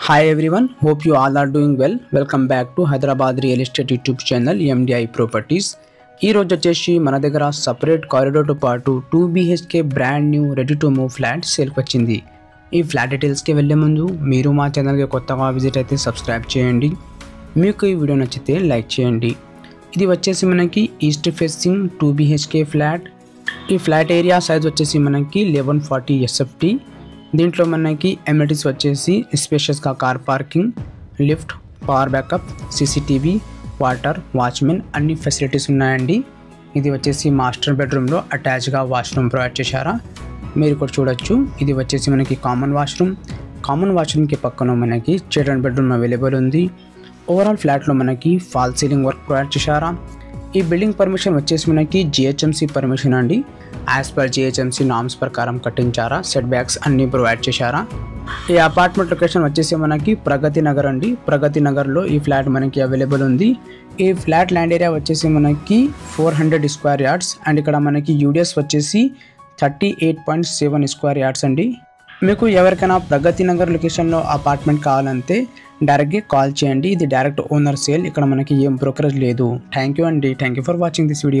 Hi everyone, hope you all are doing well. Welcome back to Hyderabad Real Estate YouTube channel MDI Properties. ఈ రోజు వచ్చేసి మన దగ్గర separate corridor తో పాటు 2 BHK brand new ready to move flat sale కి వచ్చింది. ఈ ఫ్లాట్ డీటెయిల్స్ కి వెళ్ళే ముందు మీరు మా ఛానల్ కి కొత్తగా విజిట్ అయితే సబ్స్క్రైబ్ చేయండి. మీకు ఈ వీడియో నచ్చితే లైక్ చేయండి. ఇది వచ్చేసి మనకి ఈస్ట్ ఫేసింగ్ 2 BHK ఫ్లాట్. ఈ ఫ్లాట్ ఏరియా సైజ్ వచ్చేసి మనకి 1140 SFT. దీంట్లో మనకి ఎమ్యూనిటీస్ వచ్చేసి స్పేషియస్ గా car parking, lift, power backup, CCTV, water, watchman అన్ని ఫెసిలిటీస్ ఉన్నాయండి. ఇది వచ్చేసి మాస్టర్ బెడ్రూమ్లో అటాచ్గా వాష్రూమ్ ప్రొవైడ్ చేశారా మీరు కూడా చూడొచ్చు. ఇది వచ్చేసి మనకి కామన్ వాష్రూమ్కి పక్కన మనకి చిల్డ్రన్ బెడ్రూమ్ అవైలబుల్ ఉంది. ఓవరాల్ ఫ్లాట్లో మనకి ఫాల్ సీలింగ్ వర్క్ ప్రొవైడ్ చేశారా. ఈ బిల్డింగ్ పర్మిషన్ వచ్చేసి మనకి GHMC పర్మిషన్ అండి. యాజ్ పర్ GHMC నామ్స్ ప్రకారం కట్టించారా. సెట్ బ్యాక్స్ అన్నీ ప్రొవైడ్ చేశారా. ఈ అపార్ట్మెంట్ లొకేషన్ వచ్చేసి మనకి ప్రగతి నగర్ అండి. ప్రగతి నగర్లో ఈ ఫ్లాట్ మనకి అవైలబుల్ ఉంది. ఈ ఫ్లాట్ ల్యాండ్ ఏరియా వచ్చేసి మనకి 400 స్క్వేర్ యార్డ్స్ అండ్ ఇక్కడ మనకి UDS వచ్చేసి 38.7 స్క్వేర్ యార్డ్స్ అండి. మీకు ఎవరికైనా ప్రగతి నగర్ లొకేషన్లో అపార్ట్మెంట్ కావాలంటే డైరెక్ట్గా కాల్ చేయండి. ఇది డైరెక్ట్ ఓనర్ సేల్. ఇక్కడ మనకి ఏం బ్రోకరేజ్ లేదు. థ్యాంక్ యూ అండి. Thank you for watching this video.